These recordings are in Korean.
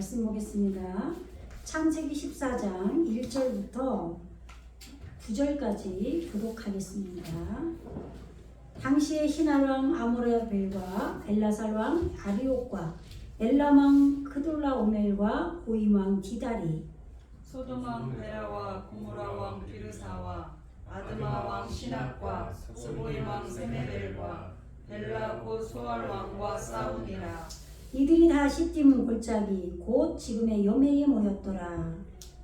말씀 보겠습니다. 창세기 14장 1절부터 9절까지 교독하겠습니다. 당시에 신할왕 아므라벨과 엘라살왕 아리옥과 엘람왕 크돌라오멜과 고임왕 디다리, 소돔왕 베라와 고모라왕 비르사와 아드마왕 시납과 스보임왕 세메벨과 벨라 곧 소알왕과 싸우니라. 이들이 다 시딤 골짜기 곧 지금의 여매에 모였더라.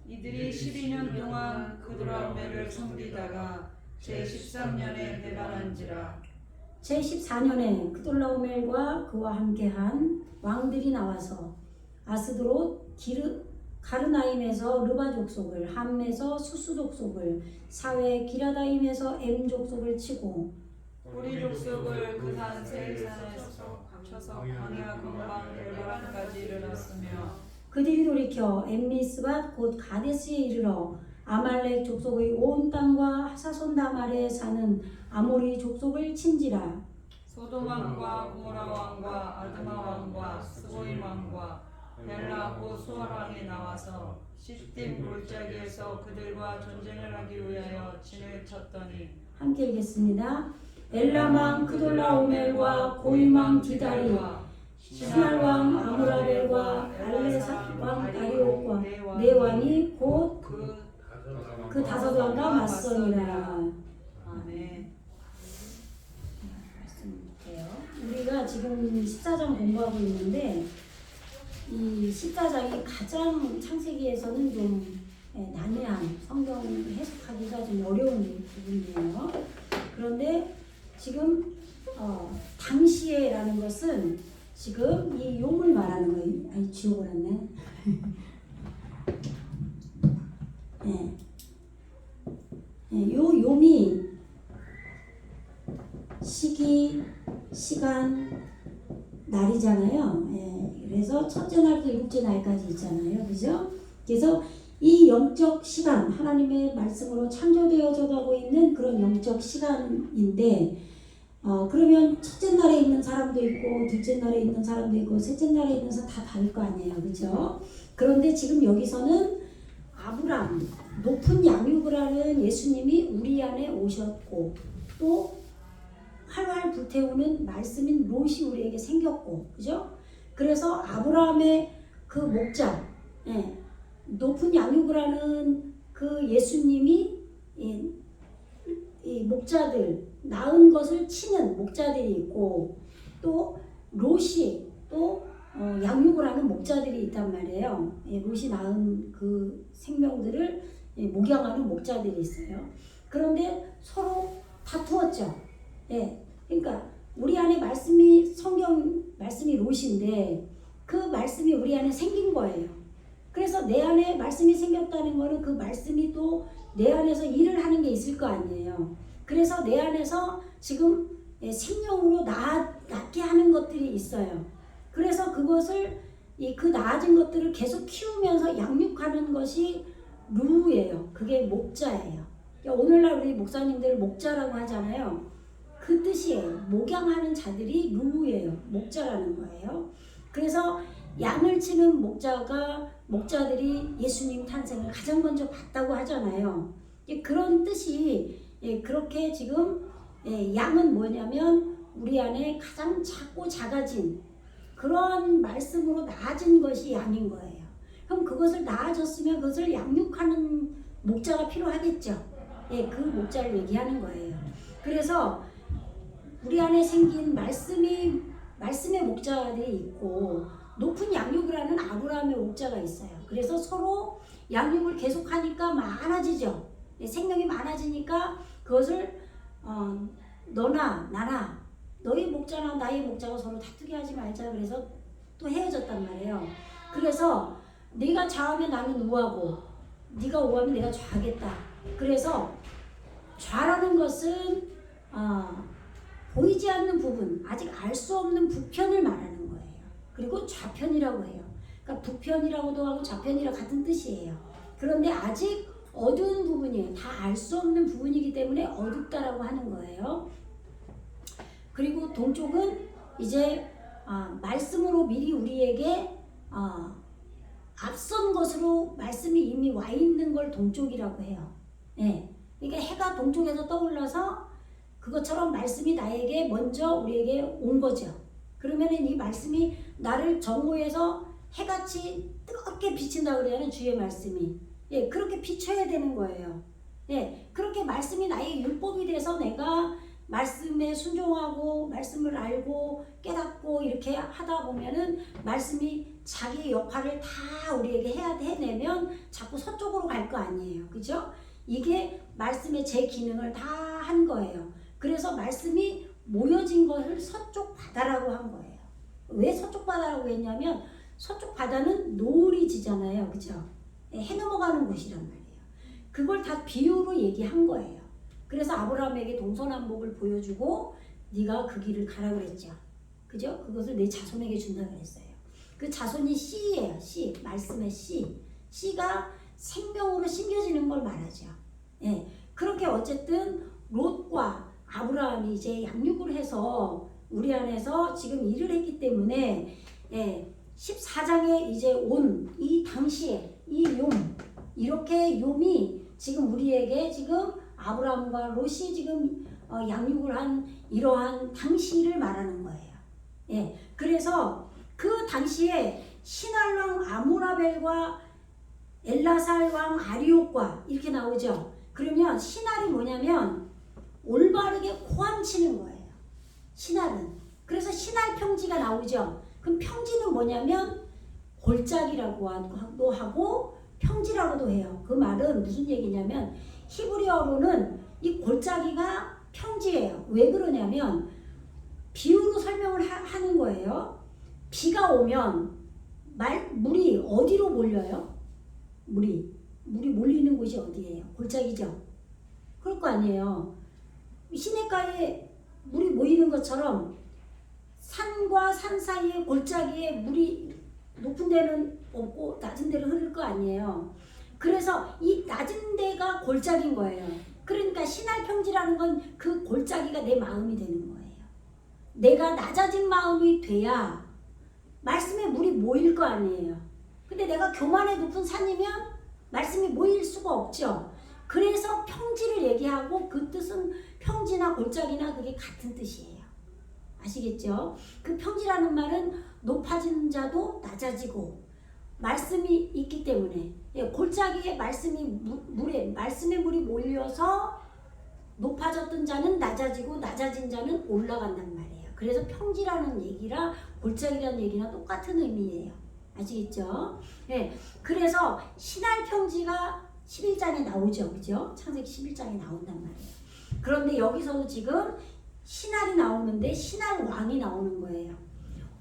이들이 12년 동안 그드라오멜을 섬기다가 제13년에 배반한지라. 제14년에 크돌라오멜과 그와 함께한 왕들이 나와서 아스드롯 가르나임에서 르바 족속을, 함에서 수수 족속을, 사회 기라다임에서 엠 족속을 치고 우리 족속을 그 산 세일산에서 합쳐서 광야 건방 열바란까지 이르렀으며 그들이 돌이켜 엠미스밭 곧 가데스에 이르러 아말렉 족속의 온 땅과 하사손 다말에 사는 아모리 족속을 친지라. 소돔왕과 고모라왕과 아드마왕과 스보임왕과 벨라 곧 소알왕이 나와서 시딤 골짜기에서 그들과 전쟁을 하기 위하여 진을 쳤더니. 함께 읽겠습니다. 엘람왕 크돌라오멜과 고임왕 디다리, 신할왕 아므라벨과 알레사왕 아리옥과 네 왕이 곧 그 다섯 왕과 맞서니라. 아멘. 말씀드릴게요. 우리가 지금 14장 공부하고 있는데 이 14장이 가장 창세기에서는 좀 난해한, 성경 해석하기가 좀 어려운 부분이에요. 그런데 지금 당시에라는 것은 지금 이 용을 말하는 거예요. 아니, 지워버렸네. 요 용이 시기, 시간, 날이잖아요. 그래서 첫째 날부터 일곱째 날까지 있잖아요. 그죠? 그래서 이 영적 시간, 하나님의 말씀으로 창조되어져 가고 있는 그런 영적 시간인데, 그러면 첫째 날에 있는 사람도 있고, 둘째 날에 있는 사람도 있고, 셋째 날에 있는 사람 다 다를 거 아니에요. 그죠? 그런데 지금 여기서는 아브람, 높은 양육을 하는 예수님이 우리 안에 오셨고, 또 활활 불태우는 말씀인 롯이 우리에게 생겼고, 그죠? 그래서 아브라함의 그 목자, 높은 양육을 하는 그 예수님이 이 목자들, 낳은 것을 치는 목자들이 있고, 또 롯이 또 양육을 하는 목자들이 있단 말이에요. 롯이 낳은 그 생명들을 목양하는 목자들이 있어요. 그런데 서로 다투었죠. 그러니까 우리 안에 말씀이, 성경 말씀이 롯인데 그 말씀이 우리 안에 생긴 거예요. 그래서 내 안에 말씀이 생겼다는 거는 그 말씀이 또 내 안에서 일을 하는 게 있을 거 아니에요. 그래서 내 안에서 지금 생명으로 낳게 하는 것들이 있어요. 그래서 그것을 그 나아진 것들을 계속 키우면서 양육하는 것이 루예요. 그게 목자예요. 그러니까 오늘날 우리 목사님들 목자라고 하잖아요. 그 뜻이에요. 목양하는 자들이 루예요. 목자라는 거예요. 그래서 양을 치는 목자들이 예수님 탄생을 가장 먼저 봤다고 하잖아요. 그런 뜻이, 그렇게 지금 양은 뭐냐면 우리 안에 가장 작고 작아진 그런 말씀으로 나아진 것이 양인 거예요. 그럼 그것을 나아졌으면 그것을 양육하는 목자가 필요하겠죠. 그 목자를 얘기하는 거예요. 그래서 우리 안에 생긴 말씀의 목자들이 있고, 높은 양육을 하는 아브라함의 목자가 있어요. 그래서 서로 양육을 계속하니까 많아지죠. 생명이 많아지니까 그것을 너나 나나, 너희 목자나 나의 목자가 서로 다투게 하지 말자. 그래서 또 헤어졌단 말이에요. 그래서 네가 좌하면 나는 우하고, 네가 우하면 내가 좌하겠다. 그래서 좌라는 것은 보이지 않는 부분, 아직 알 수 없는 부편을 말하는 거예요. 그리고 좌편이라고 해요. 그러니까 부편이라고도 하고 좌편이랑 같은 뜻이에요. 그런데 아직 어두운 부분이에요. 다 알 수 없는 부분이기 때문에 어둡다라고 하는 거예요. 그리고 동쪽은 이제 말씀으로 미리 우리에게 앞선 것으로 말씀이 이미 와 있는 걸 동쪽이라고 해요. 예. 그러니까 해가 동쪽에서 떠올라서 그것처럼 말씀이 나에게 먼저 우리에게 온 거죠. 그러면은 이 말씀이 나를 정오에서 해같이 뜨겁게 비친다 그래야는 주의 말씀이. 예, 그렇게 비춰야 되는 거예요. 예, 그렇게 말씀이 나의 율법이 돼서 내가 말씀에 순종하고 말씀을 알고 깨닫고 이렇게 하다 보면은 말씀이 자기 역할을 다 우리에게 해내면 자꾸 서쪽으로 갈 거 아니에요. 그죠? 이게 말씀의 제 기능을 다 한 거예요. 그래서 말씀이 모여진 것을 서쪽 바다라고 한 거예요. 왜 서쪽 바다라고 했냐면 서쪽 바다는 노을이 지잖아요. 그죠? 해 넘어가는 곳이란 말이에요. 그걸 다 비유로 얘기한 거예요. 그래서 아브라함에게 동서남북을 보여주고 네가 그 길을 가라 그랬죠. 그죠? 그것을 내 자손에게 준다 그랬어요. 그 자손이 씨예요. 씨. 말씀의 씨. 씨가 생명으로 심겨지는 걸 말하죠. 예. 그렇게 어쨌든 롯과 아브라함이 이제 양육을 해서 우리 안에서 지금 일을 했기 때문에 14장에 이제 온 이 당시에 이 욤 이렇게 욤이 지금 우리에게 지금 아브라함과 롯이 지금 양육을 한 이러한 당시를 말하는 거예요. 예, 그래서 그 당시에 시날 왕 아무라벨과 엘라살 왕 아리옥과 이렇게 나오죠. 그러면 시날이 뭐냐면 올바르게 고함치는 거예요. 시날은. 그래서 시날 평지가 나오죠. 그럼 평지는 뭐냐면 골짜기라고 하고 평지라고도 해요. 그 말은 무슨 얘기냐면 히브리어로는 이 골짜기가 평지예요. 왜 그러냐면 비유로 설명을 하는 거예요. 비가 오면 물이 어디로 몰려요? 물이 몰리는 곳이 어디예요? 골짜기죠. 그럴 거 아니에요. 시냇가에 물이 모이는 것처럼 산과 산 사이에 골짜기에 물이 높은 데는 없고 낮은 데로 흐를 거 아니에요. 그래서 이 낮은 데가 골짜기인 거예요. 그러니까 신할 평지라는 건 그 골짜기가 내 마음이 되는 거예요. 내가 낮아진 마음이 돼야 말씀에 물이 모일 거 아니에요. 근데 내가 교만의 높은 산이면 말씀이 모일 수가 없죠. 그래서 평지를 얘기하고 그 뜻은 평지나 골짜기나 그게 같은 뜻이에요. 아시겠죠? 그 평지라는 말은 높아진 자도 낮아지고 말씀이 있기 때문에 골짜기에 말씀의 물이 몰려서 높아졌던 자는 낮아지고 낮아진 자는 올라간단 말이에요. 그래서 평지라는 얘기랑 골짜기라는 얘기랑 똑같은 의미예요. 아시겠죠? 네. 그래서 신할 평지가 11장에 나오죠. 그죠? 창세기 11장에 나온단 말이에요. 그런데 여기서도 지금 신할이 나오는데 신할 왕이 나오는 거예요.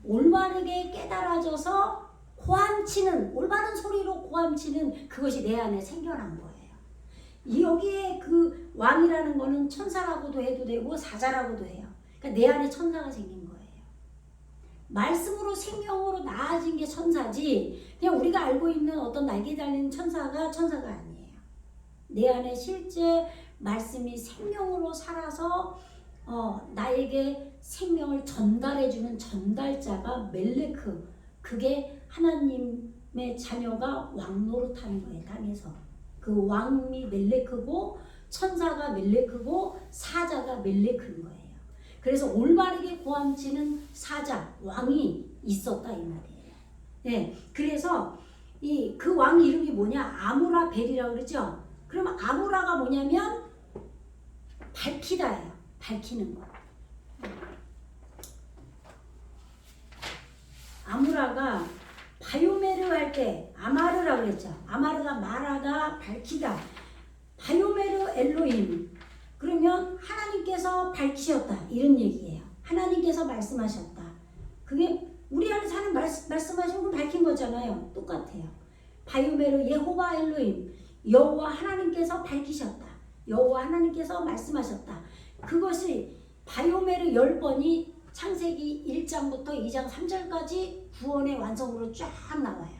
올바르게 깨달아져서 고함치는, 올바른 소리로 고함치는 그것이 내 안에 생겨난 거예요. 여기에 그 왕이라는 거는 천사라고도 해도 되고 사자라고도 해요. 그러니까 내 안에 천사가 생긴 거예요. 말씀으로 생명으로 나아진 게 천사지 그냥 우리가 알고 있는 어떤 날개 달린 천사가 아니에요. 내 안에 실제 말씀이 생명으로 살아서 나에게 생명을 전달해주는 전달자가 멜레크. 그게 하나님의 자녀가 왕 노릇하는 거예요. 땅에서. 그 왕이 멜레크고 천사가 멜레크고 사자가 멜레크인 거예요. 그래서 올바르게 고함치는 사자, 왕이 있었다 이 말이에요. 네, 그래서 그 왕 이름이 뭐냐? 아무라벨이라고 그러죠. 그러면 아무라가 뭐냐면 밝히다예요. 밝히는 거. 아무라가 바요메르 할 때 아마르라고 그랬죠. 아마르가 말하다, 밝히다. 바요메르 엘로힘. 그러면 하나님께서 밝히셨다. 이런 얘기예요. 하나님께서 말씀하셨다. 그게 우리 안에 사는 말씀하신 분 밝힌 거잖아요. 똑같아요. 바요메르 예호바 엘로힘. 여호와 하나님께서 밝히셨다. 여호와 하나님께서 말씀하셨다. 그것이 바요메르 10번이 창세기 1장부터 2장 3절까지 구원의 완성으로 쫙 나와요.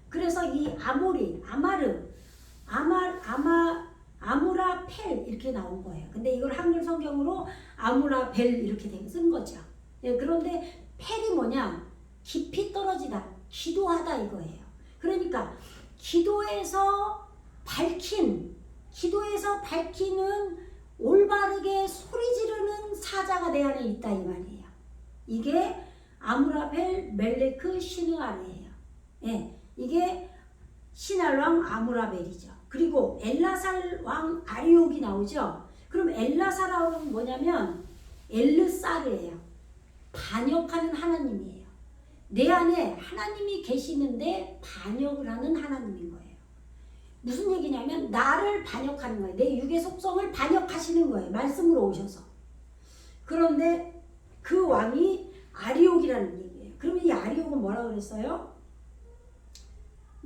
그래서 이 아무라펠 이렇게 나온 거예요. 근데 이걸 한글 성경으로 아무라벨 이렇게 쓴 거죠. 예, 그런데 펠이 뭐냐? 깊이 떨어지다, 기도하다 이거예요. 그러니까 기도에서 밝히는 올바르게 소리 지르는 사자가 내 안에 있다 이 말이에요. 이게 아므라벨 멜레크 시느알이에요. 예, 이게 시날 왕 아므라벨이죠. 그리고 엘라살 왕 아리옥이 나오죠. 그럼 엘라사라는 뭐냐면 엘르사르예요. 반역하는 하나님이에요. 내 안에 하나님이 계시는데 반역을 하는 하나님인 거예요. 무슨 얘기냐면 나를 반역하는 거예요. 내 육의 속성을 반역하시는 거예요. 말씀으로 오셔서. 그런데 그 왕이 아리옥이라는 얘기예요. 그러면 이 아리옥은 뭐라고 그랬어요?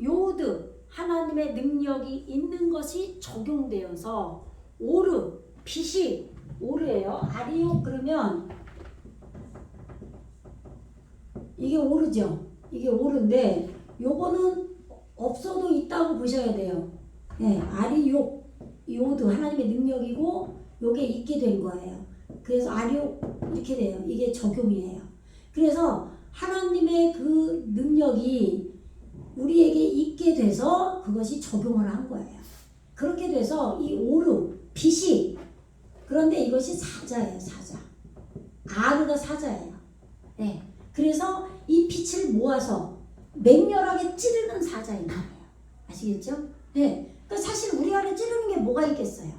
요드, 하나님의 능력이 있는 것이 적용되어서 오르, 빛이 오르예요. 아리옥 그러면 이게 오르죠. 이게 오르인데 요거는 없어도 있다고 보셔야 돼요. 예, 아리옥, 요드 하나님의 능력이고 요게 있게 된 거예요. 그래서 아리옥 이렇게 돼요. 이게 적용이에요. 그래서 하나님의 그 능력이 우리에게 있게 돼서 그것이 적용을 한 거예요. 그렇게 돼서 이 오르, 빛이 그런데 이것이 사자예요. 사자. 아르가 사자예요. 네. 그래서 이 빛을 모아서 맹렬하게 찌르는 사자인 거예요. 아시겠죠? 네. 그러니까 사실 우리 안에 찌르는 게 뭐가 있겠어요?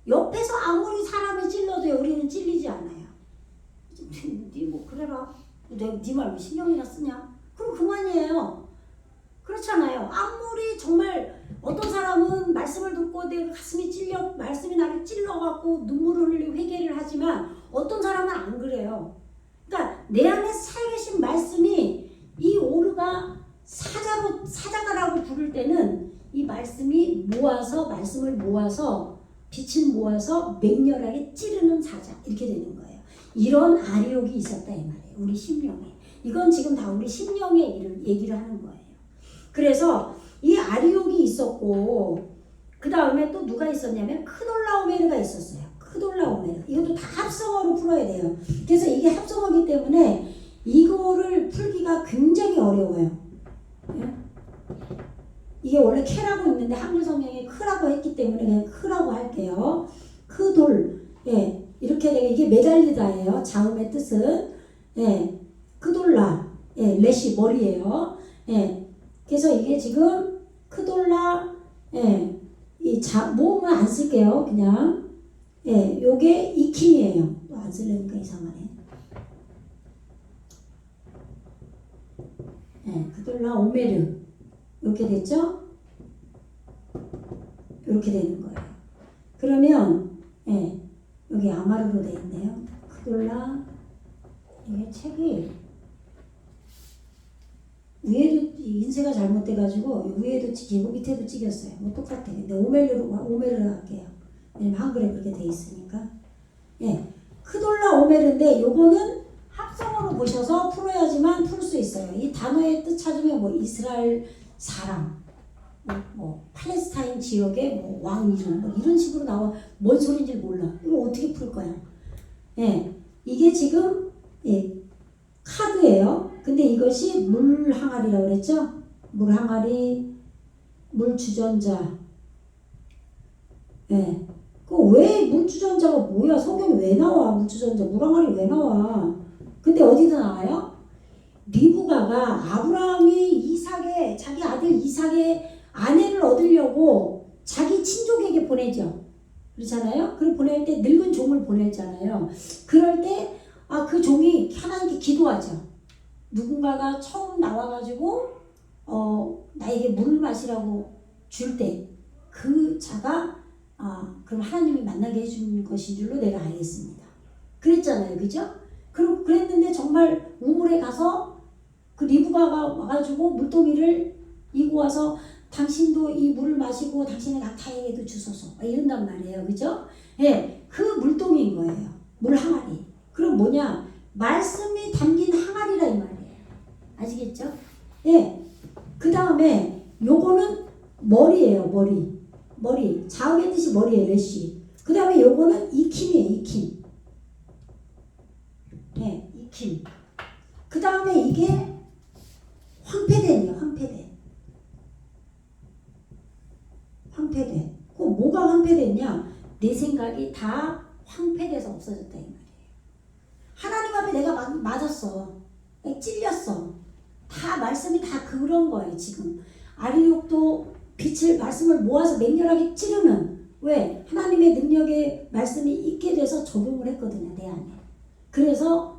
옆에서 아무리 사람이 찔러도 우리는 찔리지 않아요. 네 뭐 그래라. 내가 네 말 왜 신경이나 쓰냐? 그럼 그만이에요. 그렇잖아요. 아무리 정말 어떤 사람은 말씀을 듣고 내 가슴이 찔려 말씀이 나를 찔러갖고 눈물을 흘리고 회개를 하지만 어떤 사람은 안 그래요. 그러니까 내 안에 살계신 말씀이 이 오르가 사자가라고 부를 때는 이 말씀이 말씀을 모아서 빛을 모아서 맹렬하게 찌르는 사자 이렇게 되는 거예요. 이런 아리옥이 있었다 이 말이에요. 우리 심령에. 이건 지금 다 우리 심령의 얘기를 하는 거예요. 그래서 이 아리옥이 있었고 그 다음에 또 누가 있었냐면 크돌라오메르가 있었어요. 크돌라오메르. 이것도 다 합성어로 풀어야 돼요. 그래서 이게 합성어이기 때문에 이거를 풀기가 굉장히 어려워요. 예? 이게 원래 캐라고 있는데 한글 성경에 크라고 했기 때문에 그냥 크라고 할게요. 크돌. 예. 이렇게 되게 이게 메달리다예요. 자음의 뜻은. 예. 크돌라. 예. 레시 머리예요. 예. 그래서 이게 지금 크돌라. 예. 이 모음은 안 쓸게요. 그냥. 예. 요게 이킴이에요. 또 안 쓰려니까 이상하네. 예. 크돌라 오메르. 이렇게 됐죠? 이렇게 되는 거예요. 그러면 예, 여기 아마르로 되어 있네요. 크돌라. 이게 책이 위에도 인쇄가 잘못돼가지고 위에도 찍히고 밑에도 찍혔어요. 뭐 똑같아. 근데 오메르로 할게요. 왜냐면 한글에 그렇게 돼 있으니까. 예, 크돌라 오메르인데 요거는 합성어로 보셔서 풀어야지만 풀 수 있어요. 이 단어의 뜻 찾으면 뭐 이스라엘 사람, 뭐 팔레스타인 지역의 뭐 왕 이름 뭐 이런 식으로 나와. 뭔 소린지 몰라. 이거 어떻게 풀 거야? 예, 이게 지금 예, 카드예요. 근데 이것이 물 항아리라고 그랬죠? 물 항아리, 물 주전자. 예, 그 왜 물 주전자가 뭐야? 성경에 왜 나와? 물 주전자, 물 항아리 왜 나와? 근데 어디서 나와요? 리브가가 아브라함이 자기 아들 이삭의 아내를 얻으려고 자기 친족에게 보내죠. 그렇잖아요? 그걸 보낼 때 늙은 종을 보냈잖아요. 그럴 때 그 종이 하나님께 기도하죠. 누군가가 처음 나와가지고 나에게 물을 마시라고 줄 때 그 자가 그럼 하나님이 만나게 해준 것인 줄로 내가 알겠습니다. 그랬잖아요. 그죠? 그랬는데 정말 우물에 가서 그 리브가가 와가지고 물동이를 이고 와서 당신도 이 물을 마시고 당신의 낙타에게도 주소서 이런단 말이에요. 그죠? 예, 그 물동이인 거예요. 물 항아리. 그럼 뭐냐? 말씀이 담긴 항아리라 이 말이에요. 아시겠죠? 예. 그 다음에 요거는 머리예요. 머리. 자음의 뜻이 머리예요. 레시. 그 다음에 요거는 이킴이에요. 이킴. 네, 이킴. 그 다음에 이게 황폐된이에요. 황폐된. 황폐돼. 그 뭐가 황폐됐냐? 내 생각이 다 황폐돼서 없어졌다 이 말이에요. 하나님 앞에 내가 맞았어. 찔렸어. 다 말씀이 다 그런 거예요. 지금 아리욕도 빛을 말씀을 모아서 맹렬하게 찌르는, 왜? 하나님의 능력의 말씀이 있게 돼서 적용을 했거든요. 내 안에. 그래서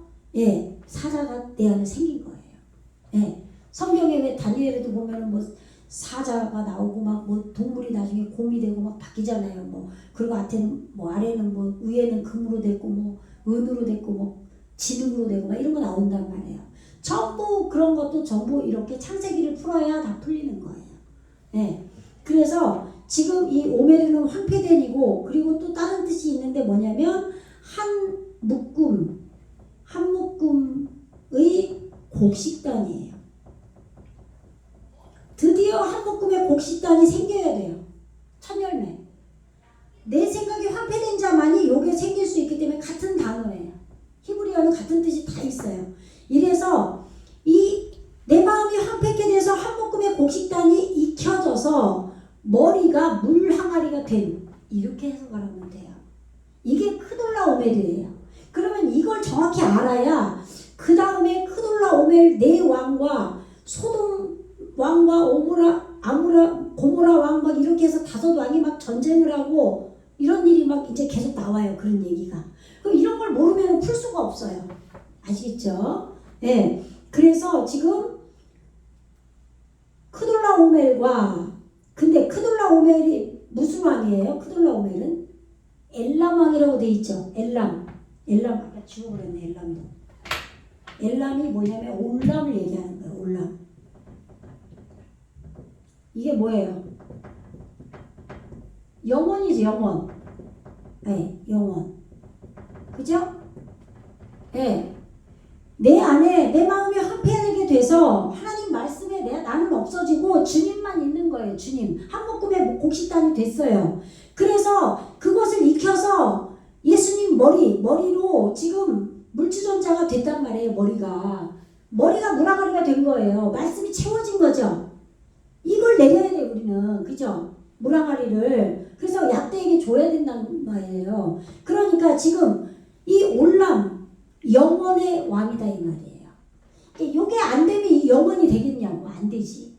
사자가 내 안에 생긴 거예요. 성경에 왜 다니엘에도 보면은 뭐 사자가 나오고 막 뭐 동물이 나중에 곰이 되고 막 바뀌잖아요. 뭐 그리고 아래는 뭐 위에는 금으로 됐고 뭐 은으로 됐고 뭐 진흙으로 되고 막 이런 거 나온단 말이에요. 전부 그런 것도 전부 이렇게 창세기를 풀어야 다 풀리는 거예요. 그래서 지금 이 오메르는 황폐된 이고, 그리고 또 다른 뜻이 있는데 뭐냐면 한 묶음의 곡식단이에요. 드디어 한 묶음의 곡식단이 생겨야 돼요. 첫 열매. 내 생각이 황폐된 자만이 요게 생길 수 있기 때문에 같은 단어예요. 히브리어는 같은 뜻이 다 있어요. 이래서 내 마음이 황폐게 돼서 한 묶음의 곡식단이 익혀져서 머리가 물 항아리가 된, 이렇게 해석을 하면 돼요. 이게 크돌라오멜이에요. 그러면 이걸 정확히 알아야 그 다음에 크돌라오멜 네 왕과 소돔 왕과 고모라 왕 막 이렇게 해서 5왕이 막 전쟁을 하고 이런 일이 막 이제 계속 나와요. 그런 얘기가. 그럼 이런 걸 모르면 풀 수가 없어요. 아시겠죠? 그래서 지금 크돌라오멜과, 근데 크돌라오멜이 무슨 왕이에요? 크돌라오멜은 엘람 왕이라고 돼 있죠. 엘람 아까 지워버렸네. 엘람도. 엘람이 뭐냐면 올람을 얘기하는 거예요. 올람. 이게 뭐예요? 영원이죠. 영원. 영원. 그죠? 내 안에 내 마음이 황폐하게 돼서 하나님 말씀에 나는 없어지고 주님만 있는 거예요. 주님. 한 묶음의 곡식단이 됐어요. 그래서 그것을 익혀서 예수님 머리로 지금 물주전자가 됐단 말이에요. 머리가 물항아리가 된 거예요. 말씀이 채워진 거죠. 이걸 내려야 돼요. 우리는. 그죠? 물항아리를. 그래서 약대에게 줘야 된다는 말이에요. 그러니까 지금 이 올람, 영원의 왕이다 이 말이에요. 이게 안 되면 이 영원이 되겠냐고. 안 되지.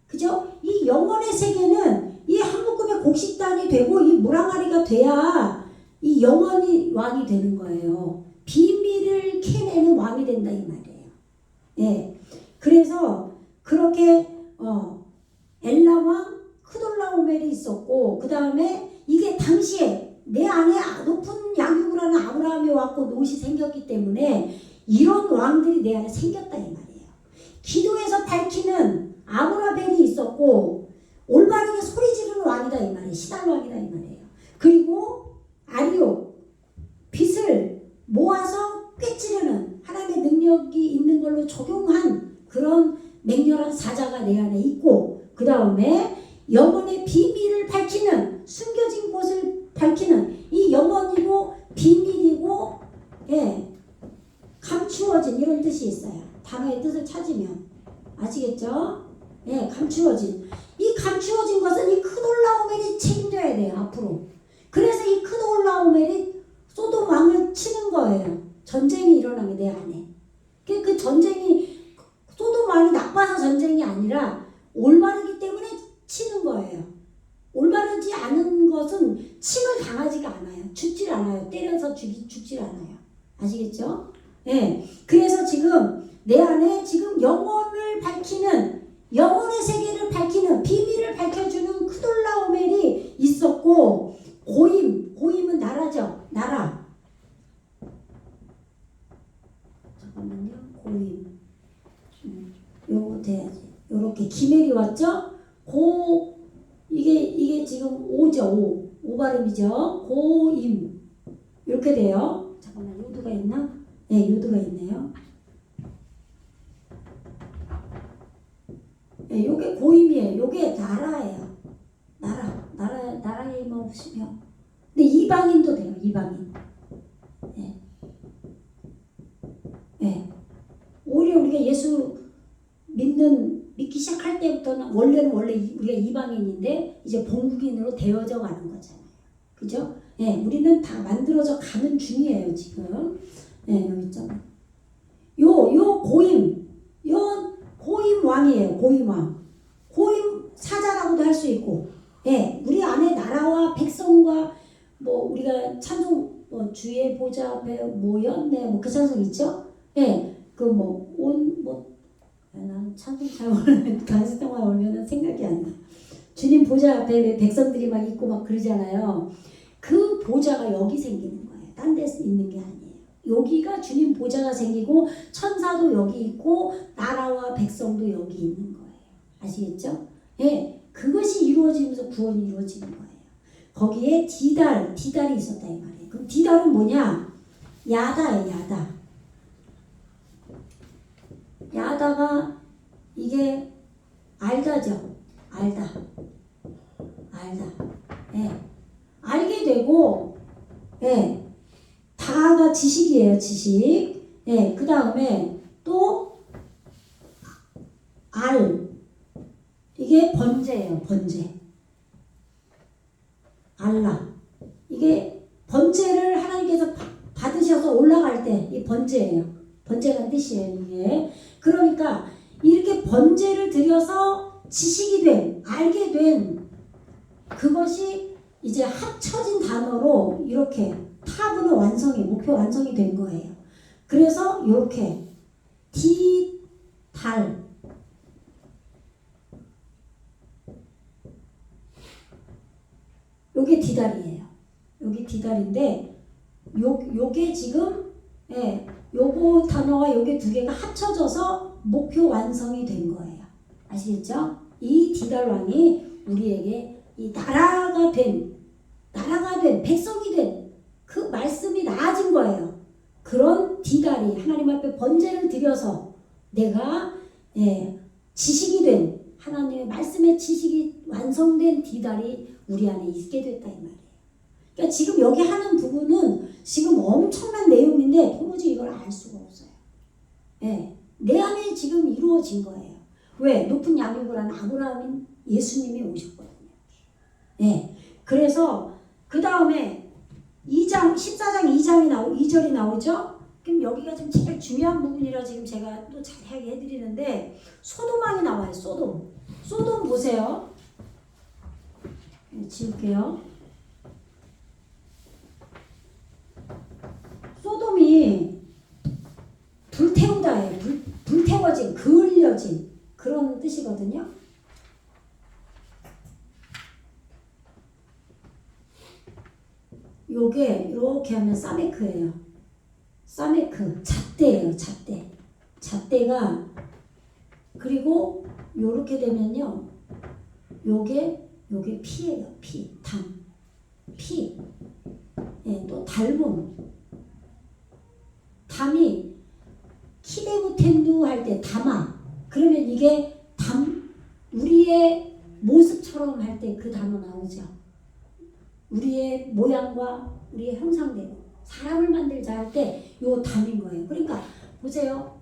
그죠? 이 영원의 세계는 이 한 묶음의 곡식단이 되고 이 물항아리가 돼야 이 영원히 왕이 되는 거예요. 비밀을 캐내는 왕이 된다 이 말이에요. 그래서 그렇게 엘람 왕 크돌라오멜이 있었고, 그 다음에 이게 당시에 내 안에 높은 양육을 하는 아브라함이 왔고 노릇이 생겼기 때문에 이런 왕들이 내 안에 생겼다 이 말이에요. 기도에서 밝히는 아므라벨이 있었고, 올바르게 소리 지르는 왕이다 이 말이에요. 시달 왕이다 이 말이에요. 그리고 아리오, 빛을 모아서 꿰찌르는 하나님의 능력이 있는 걸로 적용한 그런 맹렬한 사자가 내 안에 있고, 그 다음에 영혼의 비밀을 밝히는, 숨겨진 곳을 밝히는, 이 영혼이고 비밀이고 감추어진, 이런 뜻이 있어요. 단어의 뜻을 찾으면 아시겠죠? 감추어진. 이 감추어진 것은 이 크돌라오멜이 책임져야 돼요. 앞으로. 그래서 이 크돌라오멜이 소돔 왕을 치는 거예요. 전쟁이 일어나게 내 안에. 그 전쟁이 소돔 왕이 나빠서 전쟁이 아니라 올바르기 때문에 치는 거예요. 올바르지 않은 것은 침을 당하지가 않아요. 죽질 않아요. 때려서 죽질 않아요. 아시겠죠? 그래서 지금 내 안에 지금 영혼을 밝히는, 영혼의 세계를 밝히는, 비밀을 밝혀주는 크돌라오멜이 있었고, 고임은 나라죠. 나라. 잠깐만요. 고임. 요거 돼야지. 요렇게 기멜이 왔죠? 이게 지금 오죠. 오 발음이죠. 고임. 이렇게 돼요. 잠깐만, 요드가 있나? 요드가 있네요. 요게 고임이에요. 요게 나라예요. 나라에 없으면. 근데 이방인도 돼요. 이방인. 오히려 우리가 예수 믿기 시작할 때부터 이제부터는 원래 우리가 이방인인데 이제 본국인으로 되어져 가는 거잖아요. 그죠? 예, 우리는 다 만들어져 가는 중이에요, 지금. 예, 여기 있잖아. 요 고임 왕이에요, 고임 왕. 고임 사자라고도 할 수 있고, 예, 우리 안에 나라와 백성과 뭐 우리가 찬송 주의 보좌 앞에 모였네, 뭐 그 찬송 있죠? 예, 그 뭐 난 찬송 잘 모르는 간수동화 오면은 생각이 안 나. 주님 보좌 앞에 왜 백성들이 막 있고 막 그러잖아요. 그 보좌가 여기 생기는 거예요. 딴 데 있는 게 아니에요. 여기가 주님 보좌가 생기고 천사도 여기 있고 나라와 백성도 여기 있는 거예요. 아시겠죠? 예, 그것이 이루어지면서 구원이 이루어지는 거예요. 거기에 디달이 있었다 이 말이에요. 그럼 디달은 뭐냐? 야다예요, 야다. 야다가 이게 알다죠. 알다. 예. 알게 되고, 예. 다가 지식이에요, 지식. 예. 그 다음에 또 이게 번제예요, 번제. 알라. 이게 번제를 하나님께서 받으셔서 올라갈 때 이 번제예요. 번제라는 뜻이에요, 이게. 그러니까 이렇게 번제를 드려서 지식이 된, 알게 된 그것이 이제 합쳐진 단어로 이렇게 타분의 완성이, 목표 완성이 된 거예요. 그래서 이렇게 디달 요게 디달이에요. 여기 디달인데 요게 지금 예, 요거 단어와 요게 두 개가 합쳐져서 목표 완성이 된 거예요. 아시겠죠? 이 디달 왕이 우리에게 이 나라가 된 백성이 된 그 말씀이 나아진 거예요. 그런 디달이 하나님 앞에 번제를 드려서 내가 지식이 된 하나님의 말씀의 지식이 완성된 디달이 우리 안에 있게 됐다 이 말이에요. 그러니까 지금 여기 하는 부분은 지금 엄청난 내용인데 도무지 이걸 알 수가 없어요. 예, 내 안에 지금 이루어진 거예요. 왜? 높은 양육을 한 아브라함인 예수님이 오셨거든요. 예, 그래서 그 다음에 14장 2절이 나오죠? 그럼 여기가 좀 제일 중요한 부분이라 지금 제가 또 자세하게 해드리는데 소돔왕이 나와요. 소돔 보세요. 지울게요. 소돔이 불태우다예요. 불태워진, 그을려진 그런 뜻이거든요. 요게 이렇게 하면 사메크예요. 사메크, 잣대예요. 잣대가 그리고 요렇게 되면요. 요게 피예요. 피. 예, 또 달봄. 담이 키데무텐두 할 때 담아. 그러면 이게 우리의 모습처럼 할 때 그 단어 나오죠. 우리의 모양과 우리의 형상대로 사람을 만들자 할 때 요 담인 거예요. 그러니까 보세요.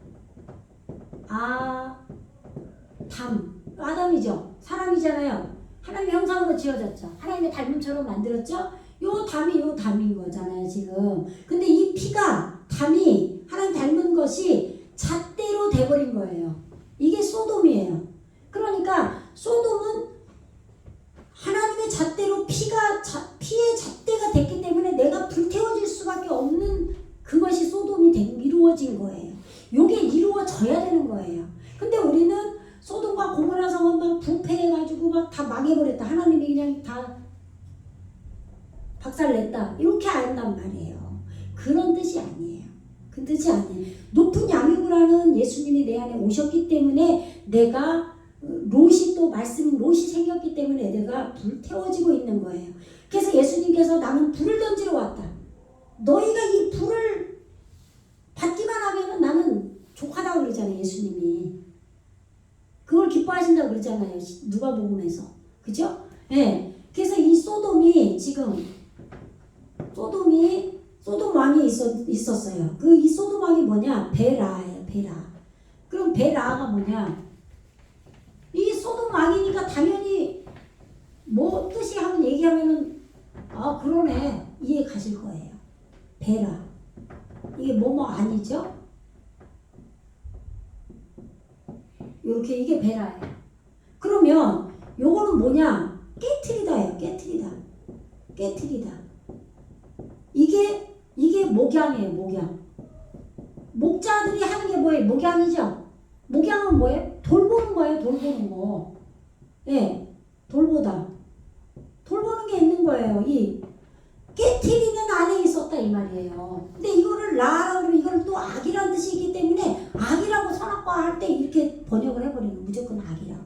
아담이죠. 사람이잖아요. 하나님의 형상으로 지어졌죠. 하나님의 닮음처럼 만들었죠. 요 담인 거잖아요, 지금. 근데 이 피가 담이 하나님 닮은 것이 잣대로 돼버린 거예요. 이게 소돔이에요. 그러니까 소돔은 하나님의 잣대로 피의 잣대가 됐기 때문에 내가 불태워질 수밖에 없는 그것이 소돔이 이루어진 거예요. 요게 이루어져야 되는 거예요. 근데 우리는 소돔과 고모라 성은 막 부패해가지고 막 다 망해버렸다. 하나님이 그냥 다 박살냈다. 이렇게 안단 말이에요. 그런 뜻이 아니에요. 그 뜻이 아니에요. 높은 양육을 하는 예수님이 내 안에 오셨기 때문에 내가 말씀인 롯이 생겼기 때문에 내가 불태워지고 있는 거예요. 그래서 예수님께서 나는 불을 던지러 왔다. 너희가 이 불을 받기만 하면은 나는 족하다고 그러잖아요. 예수님이. 그걸 기뻐하신다고 그러잖아요. 누가복음에서. 그죠? 예. 그래서 이 소돔이 지금 소돔 왕이 있었어요. 이 소돔 왕이 뭐냐? 베라예요. 베라. 그럼 베라가 뭐냐? 이 소돔 소돔왕이니까 당연히 뭐 뜻이 하면 얘기하면은 아 그러네 이해 가실 거예요. 베라 이게 뭐뭐 아니죠? 이렇게 이게 베라예요. 그러면 요거는 뭐냐? 깨트리다예요. 깨트리다. 이게 목양이에요. 목자들이 하는 게 뭐예요? 목양이죠. 목양은 뭐예요? 돌보는 거예요. 돌보는 거. 예, 돌보다. 돌보는 게 있는 거예요. 이 깨트리는 안에 있었다 이 말이에요. 근데 이거를 라라고 그러면 이걸 또 악이라는 뜻이기 때문에 악이라고 선악과할 때 이렇게 번역을 해버리는 거예요. 무조건 악이라고.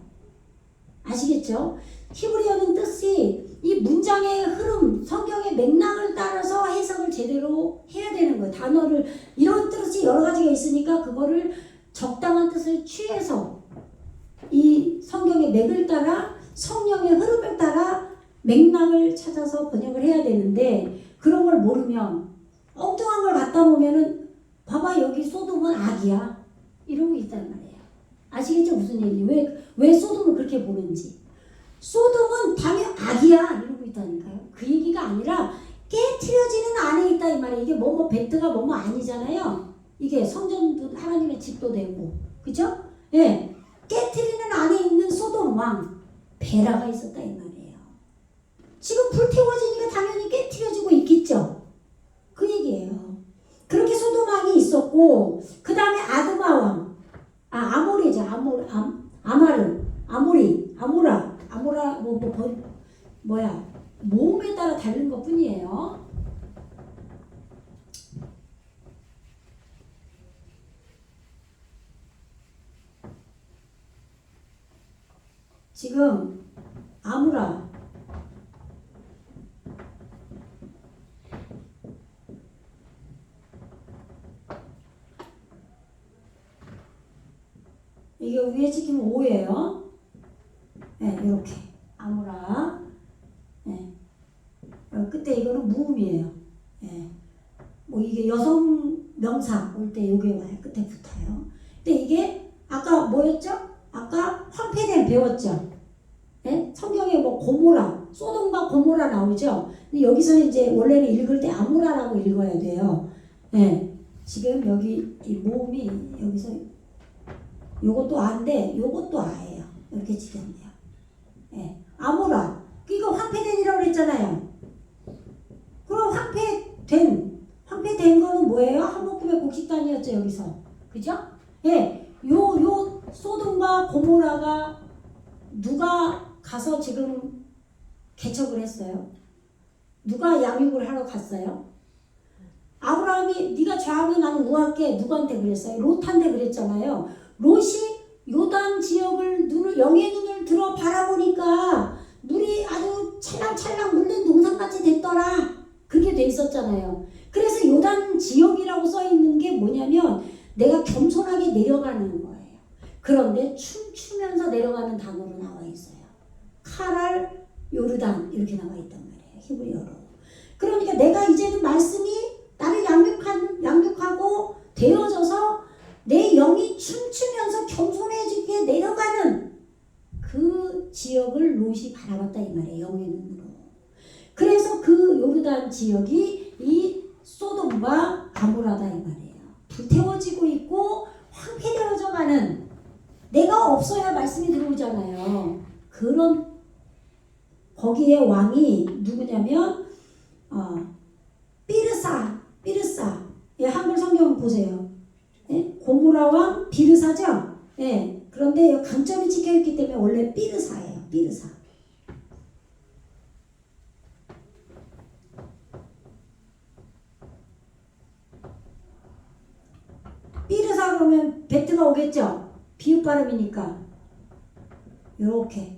아시겠죠? 히브리어는 뜻이 이 문장의 흐름, 성경의 맥락을 따라서 해석을 제대로 해야 되는 거예요. 단어를 이런 뜻이 여러 가지가 있으니까 그거를 적당한 뜻을 취해서 이 성경의 맥을 따라 성령의 흐름을 따라 맥락을 찾아서 번역을 해야 되는데 그런 걸 모르면 엉뚱한 걸 갖다 보면은 봐봐 여기 소돔은 악이야 이러고 있단 말이에요. 아시겠죠? 무슨 얘기? 왜 소돔을 그렇게 보는지. 소돔은 당연히 악이야 이러고 있다니까요. 그 얘기가 아니라 깨트려지는 안에 있다 이 말이에요. 이게 뭐뭐 베트가 뭐뭐 아니잖아요. 이게 성전도 하나님의 집도 되고 그죠? 예, 깨트리는 안에 있는 소돔 왕 베라가 있었다 이 말이에요. 지금 불태워지니까 당연히 깨트려지고 있겠죠. 그 얘기예요. 그렇게 소돔 왕이 있었고 그 다음에 아드마 왕 아모리죠. 아모라 뭐야 모음에 따라 다른 것 뿐이에요. 지금 아무라 이게 위에 찍히면 5예요. 네, 이렇게 아무라. 네. 그때 이거는 무음이에요. 네. 뭐 이게 여성 명사 올 때 요게 와요. 끝에 붙어요. 근데 이게 아까 뭐였죠? 아까 황폐된 배웠죠. 네? 성경에 뭐 고모라, 소돔과 고모라 나오죠. 근데 여기서는 이제 원래는 읽을 때 아무라라고 읽어야 돼요. 네. 지금 여기 이 모음이 여기서 요것도 아인데 요것도 아예요. 이렇게 지켰네요. 예. 아모라. 이거 황폐된이라고 그랬잖아요. 그럼 황폐된 거는 뭐예요? 한묶음의 곡식단이었죠, 여기서. 그죠? 예. 요 소돔과 고모라가 누가 가서 지금 개척을 했어요? 누가 양육을 하러 갔어요? 아브라함이 네가 좌하면 나는 우할게 누구한테 그랬어요? 롯한테 그랬잖아요. 롯이 요단 지역을 영의 눈을 들어 바라보니까 물이 아주 찰랑찰랑 물든 동산같이 됐더라. 그렇게 돼 있었잖아요. 그래서 요단 지역이라고 써 있는 게 뭐냐면 내가 겸손하게 내려가는 거예요. 그런데 춤추면서 내려가는 단어로 나와 있어요. 카랄 요르단 이렇게 나와 있단 말이에요. 히브리어로. 그러니까 내가 이제는 말씀이 나를 양육하고 되어져서 내 영이 춤추면서 겸손해지게 내려가는 그 지역을 롯이 바라봤다 이 말이에요. 영의 눈으로. 그래서 그 요르단 지역이 이 소돔과 가모라다 이 말이에요. 불태워지고 있고 황폐되어져 가는 내가 없어야 말씀이 들어오잖아요. 그런 거기에 왕이 누구냐면 삐르사. 예, 한글 성경 보세요. 예? 고모라 왕 비르사죠? 예. 그런데 강점이 찍혀있기 때문에 원래 삐르사예요. 삐르사. 삐르사 그러면 베트가 오겠죠? 비읍 발음이니까. 요렇게.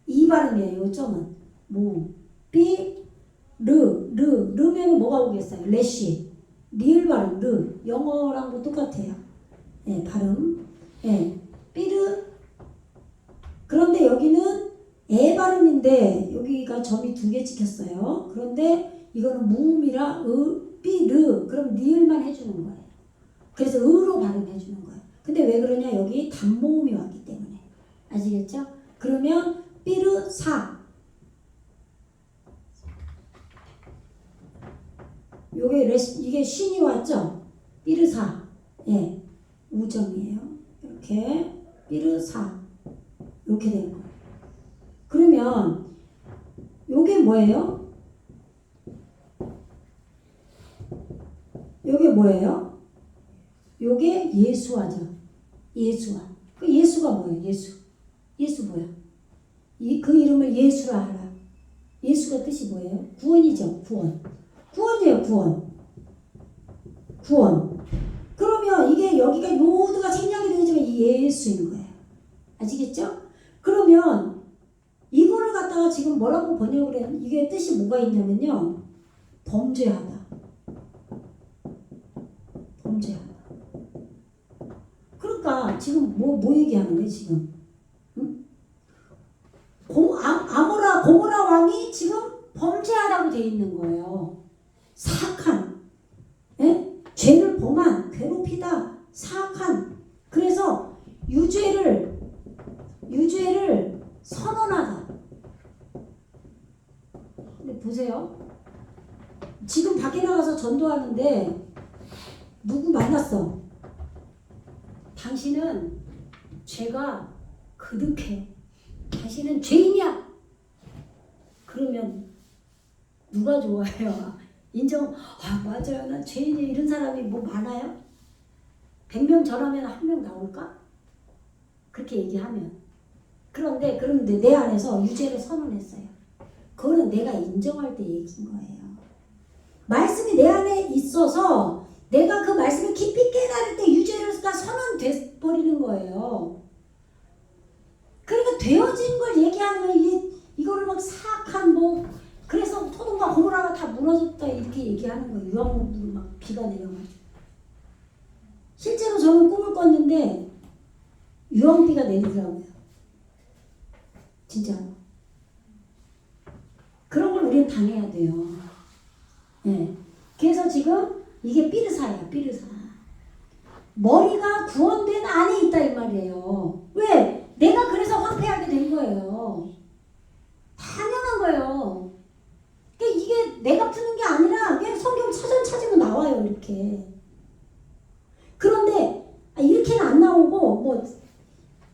이 발음이에요. 요 점은. 뭐. 르면은 뭐가 오겠어요? 레쉬. 리을 발음, 르. 영어랑 뭐 똑같아요. 예, 발음. 예. 삐르. 그런데 여기는 에 발음인데, 여기가 점이 2개 찍혔어요. 그런데 이거는 무음이라, 삐르. 그럼 리을만 해주는 거예요. 그래서 으로 발음해주는 거예요. 근데 왜 그러냐? 여기 단모음이 왔기 때문에. 아시겠죠? 그러면 삐르사. 이게 쉰이 왔죠? 삐르사. 예. 우정이에요. 이렇게 삐르사. 이렇게 되는 거예요. 그러면 요게 뭐예요? 요게 뭐예요? 요게 예수화죠. 예수화. 그 예수가 뭐예요? 예수 뭐야? 그 이름을 예수라 하라. 예수가 뜻이 뭐예요? 구원이죠. 구원이에요. 구원. 그러면 이게 여기가 모두가 생략이 되지만 이 예수인 거예요. 아시겠죠? 그러면 이거를 갖다가 지금 뭐라고 번역을 해? 이게 뜻이 뭐가 있냐면요. 범죄하다. 그러니까 지금 뭐 얘기하는 거예요 지금? 응? 고모라 왕이 지금 범죄하다고 돼 있는 거예요. 사악한, 예? 죄를 범한, 괴롭히다, 사악한. 그래서 유죄를 선언하다. 근데 보세요. 지금 밖에 나가서 전도하는데 누구 만났어? 당신은 죄가 그득해. 당신은 죄인이야. 그러면 누가 좋아해요? 맞아요. 난 죄인이야. 이런 사람이 뭐 많아요? 100명 전하면 1명 나올까? 그렇게 얘기하면. 그런데 내 안에서 유죄를 선언했어요. 그거는 내가 인정할 때 얘기인 거예요. 말씀이 내 안에 있어서 내가 그 말씀을 깊이 깨달을 때 유죄가 선언돼 버리는 거예요. 그러니까 되어진 걸 얘기하는 거예요. 이거를 막 사악한 그래서 소돔과 고모라가 다 무너졌다 이렇게 얘기하는 거예요. 유황으로 막 비가 내려가지고. 실제로 저는 꿈을 꿨는데 유황비가 내리더라고요. 진짜로. 그런 걸 우리는 당해야 돼요. 네. 그래서 지금 이게 삐르사예요. 삐르사. 머리가 구원된 안에 있다 이 말이에요. 왜? 내가 그래서 황폐하게 된 거예요. 당연한 거예요. 그러니까 이게 내가 푸는 게 아니라 그냥 성경 찾으면 나와요. 이렇게. 그런데 이렇게는 안 나오고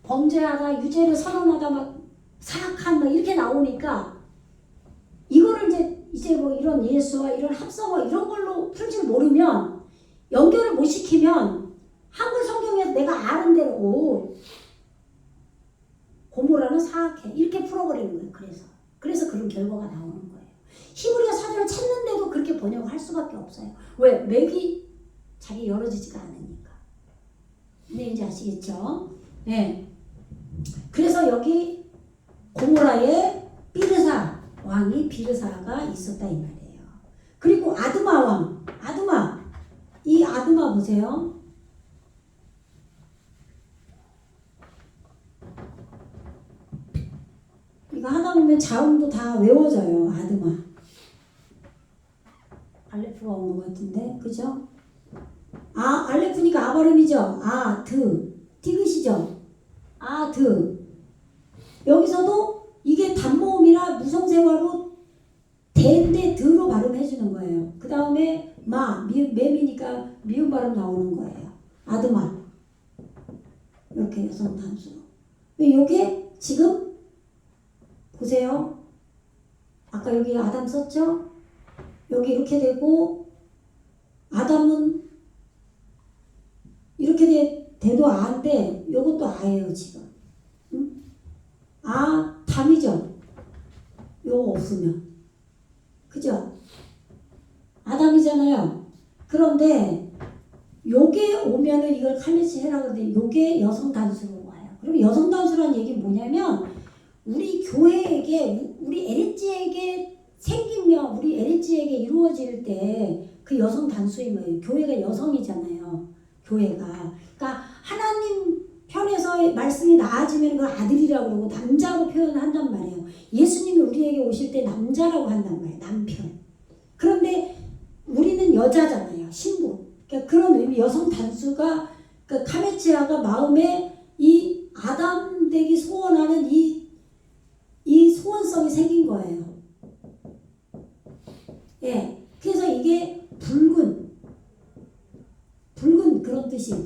범죄하다, 유죄를 선언하다, 막 사악한 이렇게 나오니까 이거를 이제 이런 예수와 이런 합성어 이런 걸로 풀지 모르면 연결을 못 시키면 한글 성경에서 내가 아는 대로 고모라는 사악해 이렇게 풀어버리는 거예요. 그래서 그런 결과가 나오는 거예요. 히브리어 사전을 찾는데도 그렇게 번역을 할 수밖에 없어요. 왜? 맥이 잘 열어지지가 않으니까. 네, 이제 아시겠죠? 네. 그래서 여기 고모라의 삐르사 왕이 비르사가 있었다 이 말이에요. 그리고 아드마 왕, 이 아드마 보세요. 이거 하다 보면 자음도 다 외워져요. 아드마. 알레프가 온 것 같은데, 그죠? 알레프니까 발음이죠. 디귿이죠. 여기서도 이게 단모음이라 무성세화로 대인데 드로 발음해주는 거예요. 그 다음에 매미니까 미음 발음 나오는 거예요. 아드마. 이렇게 여성 단수. 이게 지금 보세요. 아까 여기 아담 썼죠? 여기 이렇게 되고 아담은 이렇게 돼도 아인데 이것도 아예요 지금. 응? 담이죠. 요거 없으면. 그죠? 아담이잖아요. 그런데 요게 오면은 이걸 칼리치 해라 그러는데 요게 여성 단수로 와요. 그럼 여성 단수라는 얘기 뭐냐면 우리 교회에게 우리 에레지에게 생기면 우리 에레지에게 이루어질 때 그 여성 단수인 거예요. 교회가 여성이잖아요. 교회가. 그러니까 하나님 편에서 말씀이 나아지면 그걸 아들이라고 그러고 남자로 표현을 한단 말이에요. 예수님이 우리에게 오실 때 남자라고 한단 말이에요. 남편. 그런데 우리는 여자잖아요. 신부. 그러니까 그런 의미 여성 단수가 그러니까 카메치아가 마음에 이 아담 되기 소원하는 이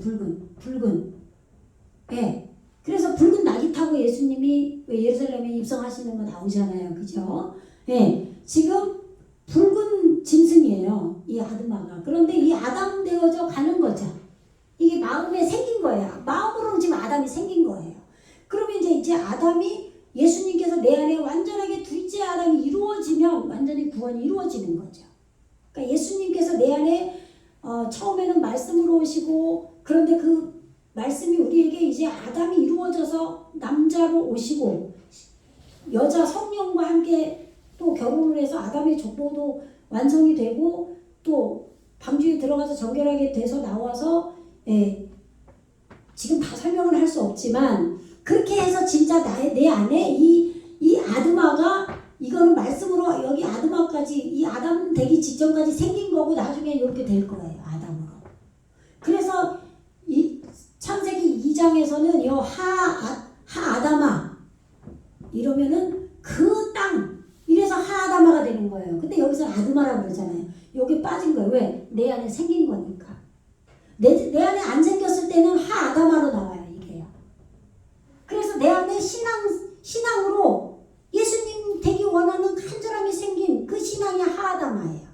붉은. 예. 그래서 붉은 낙이 타고 예수님이 예루살렘에 입성하시는 거 나오잖아요. 그죠? 예. 지금 붉은 짐승이에요. 이 아드마가. 그런데 이 아담 되어져 가는 거죠. 이게 마음에 생긴 거예요. 마음으로 지금 아담이 생긴 거예요. 그러면 이제 아담이 예수님께서 내 안에 완전하게 둘째 아담이 이루어지면 완전히 구원이 이루어지는 거죠. 그러니까 예수님께서 내 안에 처음에는 말씀으로 오시고 그런데 그 말씀이 우리에게 이제 아담이 이루어져서 남자로 오시고 여자 성령과 함께 또 결혼을 해서 아담의 족보도 완성이 되고 또 방주에 들어가서 정결하게 돼서 나와서 지금 다 설명을 할 수 없지만 그렇게 해서 진짜 내 안에 이 아드마가 이거는 말씀으로 여기 아드마까지 이 아담 되기 직전까지 생긴 거고 나중에 이렇게 될 거예요. 아담으로. 그래서 이 창세기 2장에서는 요 하아담아 이러면은 그 땅 이래서 하아담아가 되는 거예요. 근데 여기서 아드마라고 그러잖아요. 여기 빠진 거예요. 왜? 내 안에 생긴 거니까. 내 안에 안 생겼을 때는 하아담아로 나와요. 이게요. 그래서 내 안에 신앙으로 예수님 되기 원하는 간절함이 생긴 그 신앙이 하아담아예요.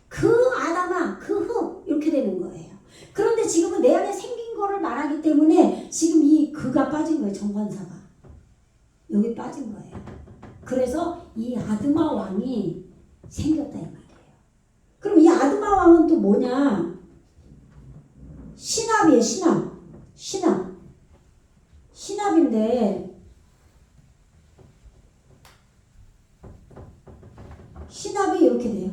그 아담아, 그 흙 이렇게 되는 거예요. 그런데 지금은 내 안에 생긴 거를 말하기 때문에 지금 이 그가 빠진 거예요. 정관사가. 여기 빠진 거예요. 그래서 이 아드마 왕이 생겼다 이 말이에요. 그럼 이 아드마 왕은 또 뭐냐? 신압이에요. 신압인데 신압이 이렇게 돼요.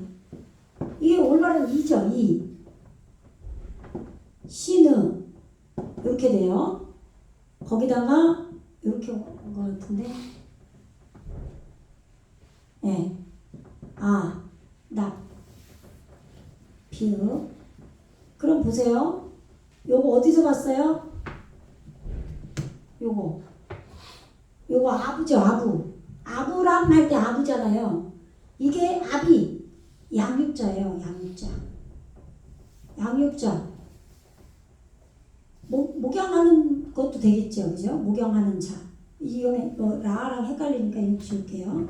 이게 올바른 이죠. 신으 이렇게 돼요. 거기다가 이렇게 온 것 같은데 비읍. 그럼 보세요. 요거 어디서 봤어요? 요거 아부죠. 아부람 할 때 아부잖아요. 이게 아비 양육자예요. 양육자. 목양하는 것도 되겠죠. 그죠? 목양하는 자. 이거는 라랑 헷갈리니까 이거 지울게요.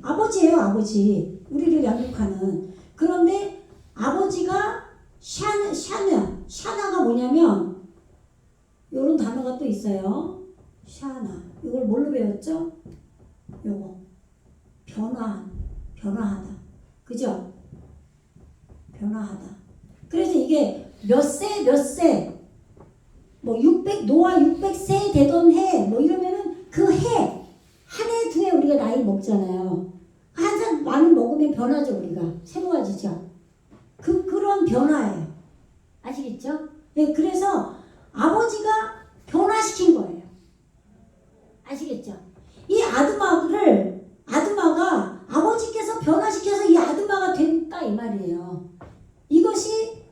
아버지예요. 아버지. 우리를 양육하는. 그런데 아버지가 샤나가 뭐냐면 요런 단어가 또 있어요. 샤나. 이걸 뭘로 배웠죠? 요거. 변화하다. 그죠? 변화하다. 그래서 이게 몇 세, 노아 600세 되던 해, 이러면은 그 해, 한 해, 두 해 우리가 나이 먹잖아요. 한 살 많이 먹으면 변하죠, 우리가. 새로워지죠. 그런 변화예요. 아시겠죠? 그래서 아버지가 변화시킨 거예요. 아시겠죠? 이 아드마가 아버지께서 변화시켜서 이 아드마가 됐다 이 말이에요. 이것이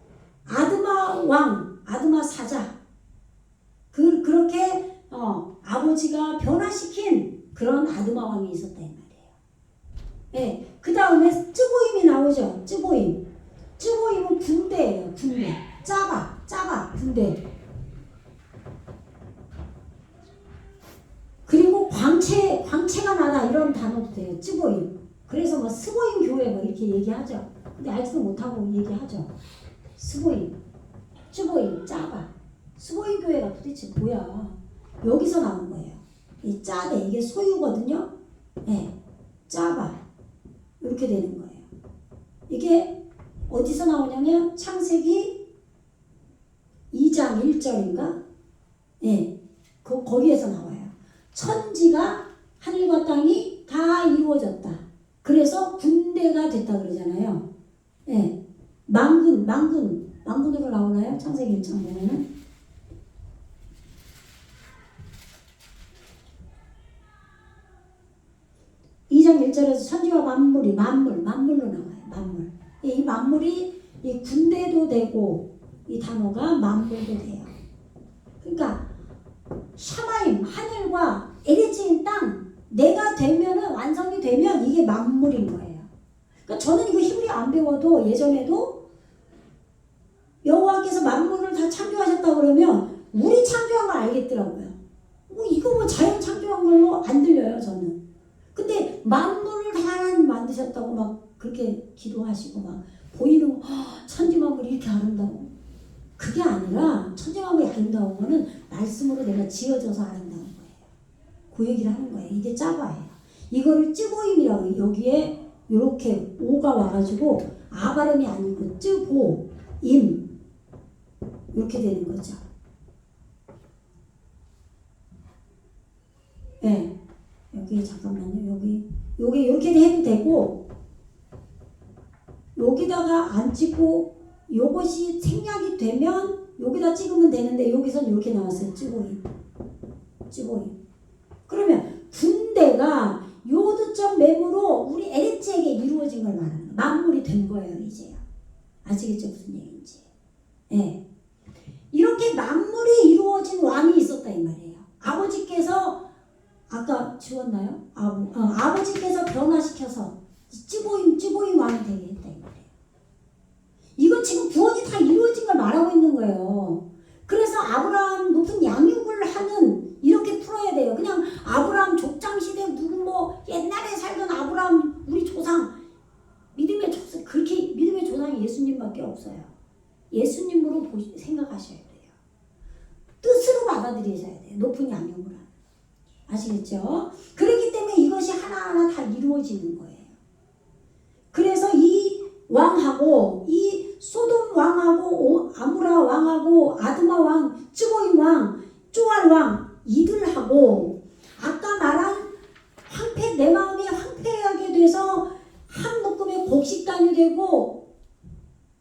아드마 왕, 아드마 사자. 그렇게 아버지가 변화시킨 그런 아드마 왕이 있었다 이 말이에요. 그 다음에 쯔보임이 나오죠. 쯔보임은 군대예요. 군대. 짜바 군대. 그리고 광채가 나다 이런 단어도 돼요. 쯔보임. 그래서 스보임 교회 이렇게 얘기하죠. 근데 알지도 못하고 얘기하죠. 스보임, 쯔보임, 짜바. 스보임 교회가 도대체 뭐야? 여기서 나온 거예요. 이 짜대 이게 소유거든요. 짜바 이렇게 되는 거예요. 이게 어디서 나오냐면 창세기 2장 1절인가? 거기에서 나와요. 천지가 하늘과 땅이 다 이루어졌다. 그래서 군대가 됐다 그러잖아요. 망군으로 나오나요? 창세기 1장 보면은. (2장 1절에서) 천지와 만물로 나와요. 만물. 이 만물이 이 군대도 되고 이 단어가 만물도 돼요. 그러니까 샤마임 하늘과 에레츠인 땅 내가 되면은 완성이 되면 이게 만물인 거예요. 그러니까 저는 이거 히브리 안 배워도 예전에도 여호와께서 만물을 다 창조하셨다 만드셨다 그러면 우리 창조한 걸 알겠더라고요. 이거 뭐 자연 창조한 걸로 안 들려요, 저는. 근데 만물을 다 하나님 만드셨다고 막 그렇게 기도하시고 막 보이는 거, 천지만물이 이렇게 아름다워. 그게 아니라 천지만물이 아름다운 거는 말씀으로 내가 지어져서 아름다운 거예요. 그 얘기를 하는 거예요. 이게 짜바예요. 이거를 쯔보임이라고 해요. 여기에 이렇게 오가 와가지고 아 발음이 아니고 쯔보임 이렇게 되는 거죠. 네. 여기 잠깐만요. 여기 이렇게 해도 되고 여기다가 안 찍고 요것이 생략이 되면 여기다 찍으면 되는데 여기선 이렇게 나왔어요. 쯔보임. 그러면 군대가 요드점 맴으로 우리 에레츠에게 이루어진 걸 말하는 거예요. 만물이 된 거예요. 이제요. 아시겠죠? 무슨 얘기인지. 네. 이렇게 만물이 이루어진 왕이 있었다 이 말이에요. 아버지께서 아까 지웠나요? 아버지께서 변화시켜서 찌보임 왕이 되게 했다 이 말이에요. 이건 지금 구원이 다 이루어진 걸 말하고 있는 거예요. 그래서 아브라함 높은 양육을 하는 이렇게 풀어야 돼요. 그냥 아브라함 족장 시대 누구 뭐 옛날에 살던 아브라함 우리 조상 믿음의 조상 그렇게 믿음의 조상이 예수님밖에 없어요. 예수님으로 생각하셔야 돼요. 뜻으로 받아들이셔야 돼요. 높은 양육을 하는. 아시겠죠? 그렇기 때문에 이것이 하나하나 다 이루어지는 거예요. 그래서 이 왕하고 이 소돔 왕하고 아무라 왕하고 아드마 왕, 쯔보임 왕, 쪼알 왕 이들하고 아까 말한 내 마음이 황폐하게 돼서 한 묶음의 곡식단이 되고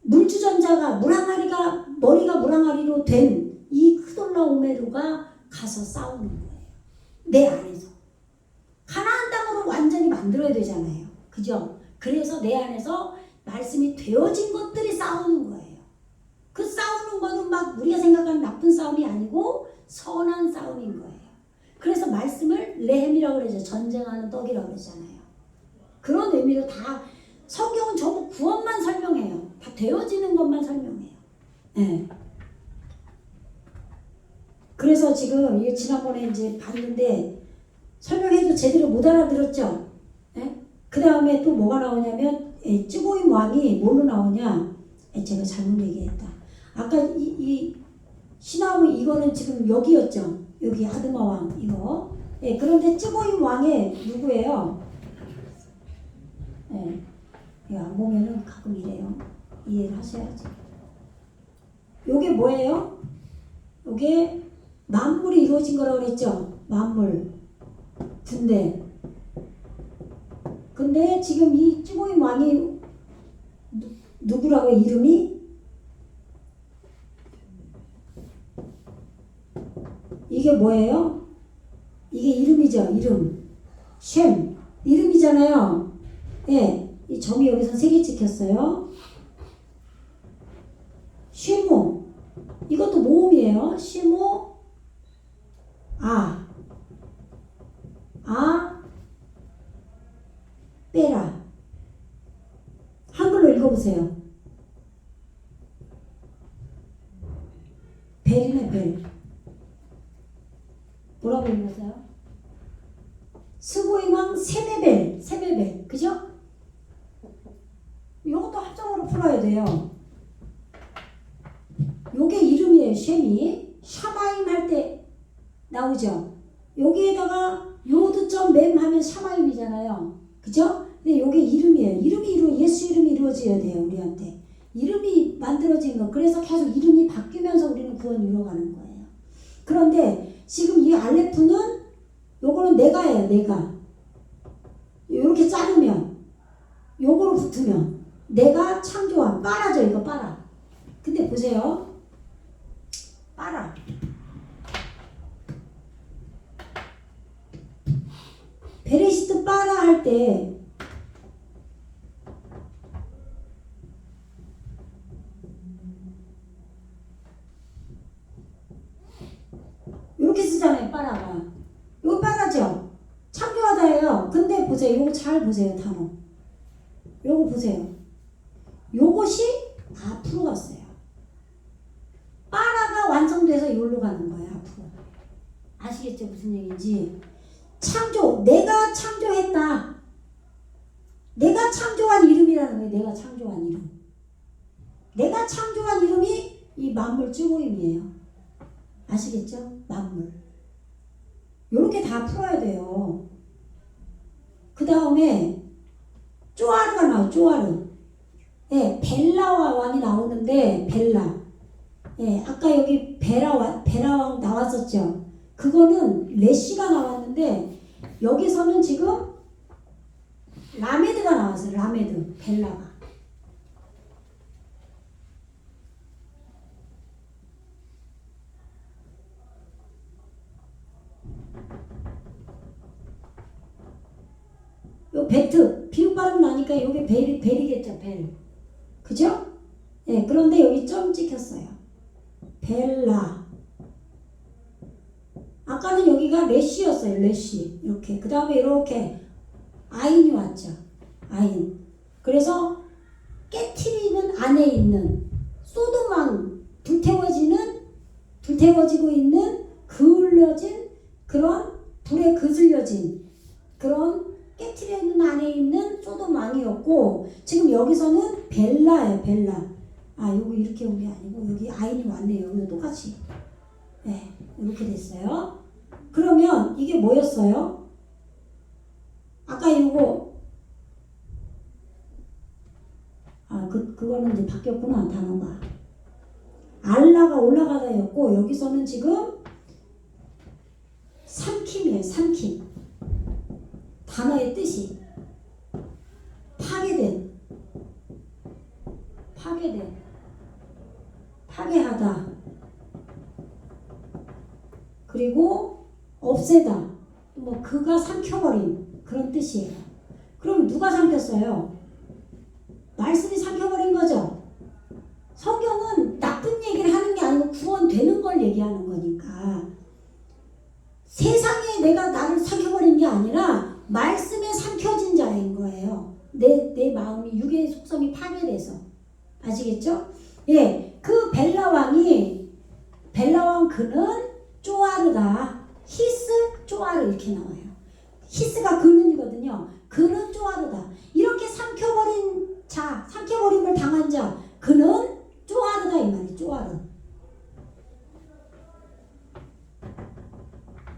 물주전자가 물항아리가 머리가 물항아리로 된 이 크돌라오메르가 가서 싸우는 거예요. 내 안에서. 가나안 땅으로 완전히 만들어야 되잖아요. 그죠? 그래서 내 안에서 말씀이 되어진 것들이 싸우는 거예요. 그 싸우는 거는 막 우리가 생각하는 나쁜 싸움이 아니고 선한 싸움인 거예요. 그래서 말씀을 레헴이라고 그러죠. 전쟁하는 떡이라고 그러잖아요. 그런 의미로 다 성경은 전부 구원만 설명해요. 다 되어지는 것만 설명해요. 네. 그래서 지금 지난번에 이제 봤는데 설명해도 제대로 못 알아들었죠. 네? 그 다음에 또 뭐가 나오냐면 쯔보임 왕이 뭘로 나오냐. 제가 잘못 얘기했다. 아까 이 시나무 이거는 지금 여기였죠. 여기 아드마 왕 이거. 그런데 쯔보임 왕의 누구예요? 이거 안 보면은 가끔 이래요. 이해를 하셔야지. 요게 뭐예요? 요게 만물이 이루어진 거라고 그랬죠. 만물. 근데 지금 이 쯔보임 왕이 누구라고 이름이? 이게 뭐예요? 이게 이름이죠. 이름. 쉔. 이름이잖아요. 예. 이 점이 여기서 3개 찍혔어요. 쉐모. 이것도 모음이에요. 쉐모. 빼라. 한글로 읽어보세요. 벨이네 벨. 뭐라고 읽었어요? 스보임왕 세베벨. 그죠? 이것도 합성으로 풀어야 돼요. 요게 이름이에요. 쉔이. 샤마임 할 때 나오죠. 여기에다가 요드점 맴 하면 샤마임이잖아요. 그죠? 근데 요게 이름이에요. 예수 이름이 이루어져야 돼요. 우리한테. 이름이 만들어진 거. 그래서 계속 이름이 바뀌면서 우리는 구원 이루어가는 거예요. 그런데 지금 이 알레프는 요거는 내가예요. 내가. 요렇게 자르면 요거로 붙으면 내가 창조한 빠라죠. 이거 빠라. 근데 보세요. 빠라. 베레시트 빠라 할 때 이렇게 쓰잖아요. 빠라가. 이거 빠라죠. 창조하다예요. 근데 보세요. 이거 잘 보세요. 단어. 요거 보세요. 요것이 앞으로 갔어요. 빠라가 완성돼서 여기로 가는 거예요. 앞으로. 아시겠죠? 무슨 얘기인지. 창조. 내가 창조했다. 내가 창조한 이름이라는 거예요. 내가 창조한 이름. 내가 창조한 이름이 이 만물 쯔고임이에요. 아시겠죠? 만물. 요렇게 다 풀어야 돼요. 그 다음에 쪼아르가 나와요. 쪼아르. 예, 벨라와 왕이 나오는데 벨라. 예, 아까 여기 베라왕 나왔었죠. 그거는 레시가 나왔는데 여기서는 지금 라메드가 나왔어요. 라메드. 벨라가. 요 베트 비읍 발음 나니까 여기 벨이겠죠. 벨. 그죠? 예, 그런데 여기 점 찍혔어요. 벨라. 아까는 여기가 레시였어요. 레시. 이렇게. 그 다음에 이렇게 아인이 왔죠. 아인. 그래서 깨트리는 안에 있는 소돔왕 불태워지고 있는 그을려진 그런 불에 그슬려진 그런 깨트려 있는 안에 있는 소돔 왕이었고 지금 여기서는 벨라예요. 벨라. 아, 요거 이렇게 온 게 아니고 여기 아인이 왔네요. 여기도 똑같이. 네, 이렇게 됐어요. 그러면 이게 뭐였어요? 아까 요거 그거는 이제 바뀌었구나. 단어가 알라가 올라가다였고 여기서는 지금 삼킴이에요. 삼킴. 단어의 뜻이 파괴된 파괴하다 그리고 없애다 뭐 그가 삼켜버린 그런 뜻이에요. 그럼 누가 삼켰어요? 말씀이 삼켜버린 거죠. 성경은 나쁜 얘기를 하는 게 아니고 구원되는 걸 얘기하는 거니까 세상에 내가 나를 삼켜버린 게 아니라 말씀에 삼켜진 자인 거예요. 내 마음이 육의 속성이 파괴돼서. 아시겠죠? 예, 그 벨라왕 그는 쪼아르다. 히스 쪼아르 이렇게 나와요. 히스가 그는이거든요. 그는 쪼아르다. 이렇게 삼켜버림을 당한 자 그는 쪼아르다 이 말이에요. 쪼아르.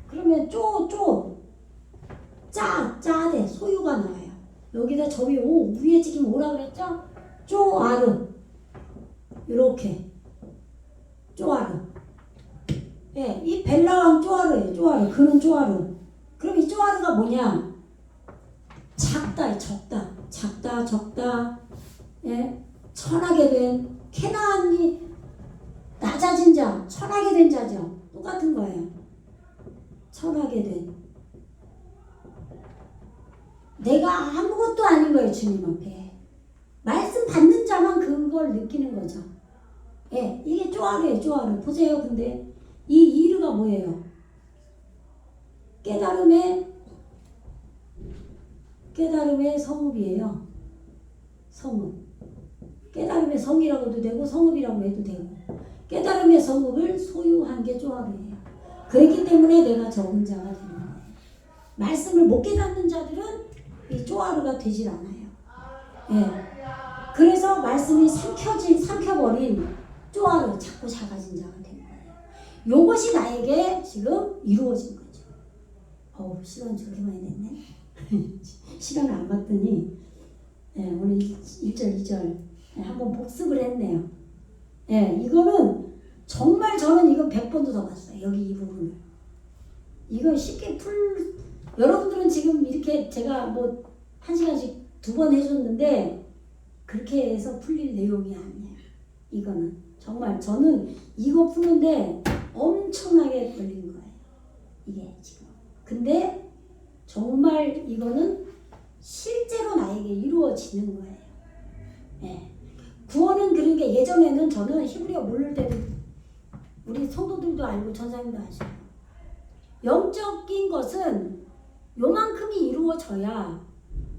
그러면 짜대 소유가 나와요. 여기다 저기 위에 찍히면 뭐라 그랬죠? 쪼아르. 이렇게 쪼아르. 예, 이 벨라왕 쪼아르예요. 쪼아르. 그는 쪼아르. 그럼 이 쪼아르가 뭐냐? 작다, 적다. 예, 천하게 된 캐나안이 낮아진 자, 천하게 된 자죠. 똑같은 거예요. 천하게 된. 내가 아무것도 아닌 거예요. 주님 앞에. 말씀 받는 자만 그걸 느끼는 거죠. 예, 이게 쪼아르예요. 쪼아르. 보세요. 근데 이 이르가 뭐예요? 깨달음의 성읍이에요. 성읍. 깨달음의 성이라고 해도 되고 성읍이라고 해도 되고 깨달음의 성읍을 소유한 게 쪼아르예요. 그렇기 때문에 내가 적은 자가 되는 거예요. 말씀을 못 깨닫는 자들은 이 쪼아르가 되질 않아요. 예. 그래서 말씀이 삼켜버린 쪼아르 자꾸 작아진 자가 된 거예요. 요것이 나에게 지금 이루어진 거죠. 시간 저렇게 많이 됐네. 시간을 안 봤더니 오늘 1절 2절 한번 복습을 했네요. 이거는 정말 저는 이거 100번도 더 봤어요. 여기 이 부분을. 이건 쉽게 여러분들은 지금 이렇게 제가 뭐 1시간씩 2번 해줬는데 그렇게 해서 풀릴 내용이 아니에요. 이거는 정말 저는 이거 푸는데 엄청나게 걸린 거예요. 이게 지금. 근데 정말 이거는 실제로 나에게 이루어지는 거예요. 구원은 그러니까 예전에는 저는 히브리어 모를 때도 우리 성도들도 알고 전사님도 아시고 영적인 것은 요만큼이 이루어져야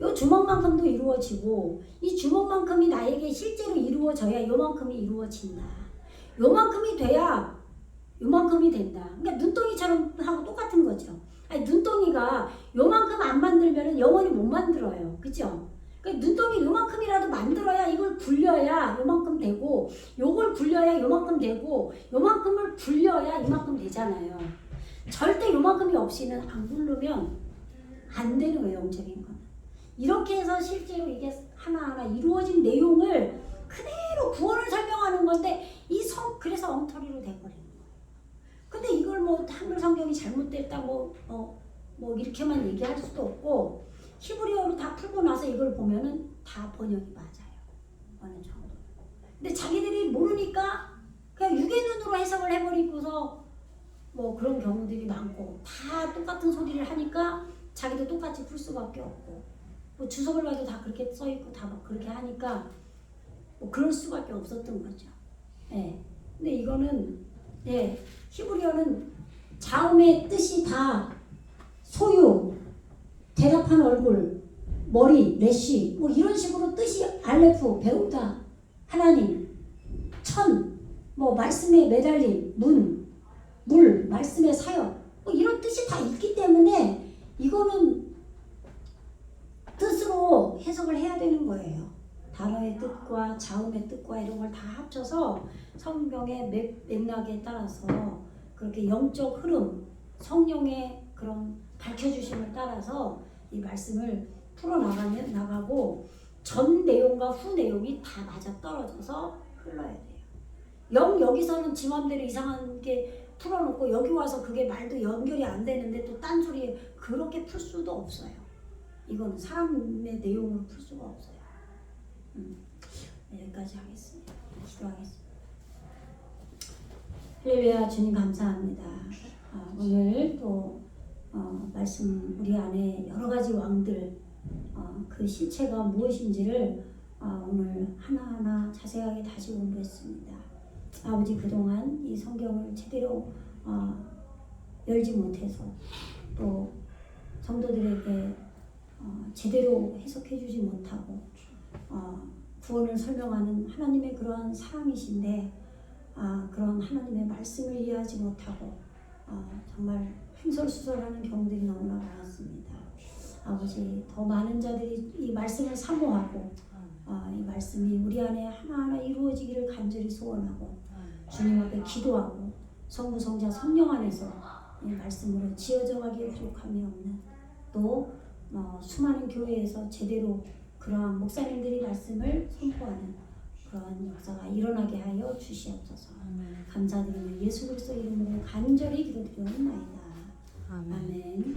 요 주먹만큼도 이루어지고 이 주먹만큼이 나에게 실제로 이루어져야 요만큼이 이루어진다. 요만큼이 돼야 요만큼이 된다. 그러니까 눈덩이처럼 하고 똑같은 거죠. 아니, 눈덩이가 요만큼 안 만들면 영원히 못 만들어요. 그죠? 그러니까 눈덩이 요만큼이라도 만들어야 이걸 굴려야 요만큼 되고, 요걸 굴려야 요만큼 되고, 요만큼을 굴려야 이만큼 되잖아요. 절대 요만큼이 없이는 안 굴르면 안 되는 거예요, 영적인 건. 이렇게 해서 실제로 이게 하나하나 이루어진 내용을 그대로 구원을 설명하는 건데, 그래서 엉터리로 돼버리는 거예요. 근데 이걸 뭐 한글 성경이 잘못됐다 뭐 이렇게만 얘기할 수도 없고, 히브리어로 다 풀고 나서 이걸 보면은 다 번역이 맞아요. 어느 정도. 근데 자기들이 모르니까 그냥 육의 눈으로 해석을 해버리고서 뭐 그런 경우들이 많고, 다 똑같은 소리를 하니까 자기도 똑같이 풀 수밖에 없고, 뭐 주석을 봐도 다 그렇게 써있고 다 막 그렇게 하니까 뭐 그럴 수밖에 없었던 거죠. 예. 근데 이거는 히브리어는 자음의 뜻이 다 소유, 대답한 얼굴, 머리, 레시 뭐 이런 식으로 뜻이 알레프, 배우다, 하나님, 천, 뭐 말씀에 매달림, 물, 말씀의 사역 뭐 이런 뜻이 다 있기 때문에 이거는 뜻으로 해석을 해야 되는 거예요. 단어의 뜻과 자음의 뜻과 이런 걸 다 합쳐서 성경의 맥락에 따라서 그렇게 영적 흐름, 성령의 그런 밝혀주심을 따라서 이 말씀을 풀어나가고 전 내용과 후 내용이 다 맞아떨어져서 흘러야 돼요. 여기서는 지 맘대로 이상한 게 풀어놓고 여기 와서 그게 말도 연결이 안 되는데 또 딴소리 그렇게 풀 수도 없어요. 이건 사람의 내용으로 풀 수가 없어요. 여기까지 하겠습니다. 기도하겠습니다. 할렐루야. 주님 감사합니다. 오늘 또 말씀 우리 안에 여러 가지 왕들 그 실체가 무엇인지를 오늘 하나하나 자세하게 다시 공부했습니다. 아버지, 그동안 이 성경을 제대로 열지 못해서 또 성도들에게 제대로 해석해 주지 못하고 구원을 설명하는 하나님의 그러한 사랑이신데 그런 하나님의 말씀을 이해하지 못하고 정말 횡설수설하는 경우들이 너무나 많았습니다. 아버지, 더 많은 자들이 이 말씀을 사모하고 이 말씀이 우리 안에 하나하나 이루어지기를 간절히 소원하고 주님 앞에 기도하고 성부, 성자, 성령 안에서 이 말씀으로 지어져 가기에 부족함이 없는 또 수많은 교회에서 제대로 그러한 목사님들이 말씀을 선포하는 그러한 역사가 일어나게 하여 주시옵소서. 감사드리며 예수 그리스도 이름으로 간절히 기도드리옵나이다. 아멘.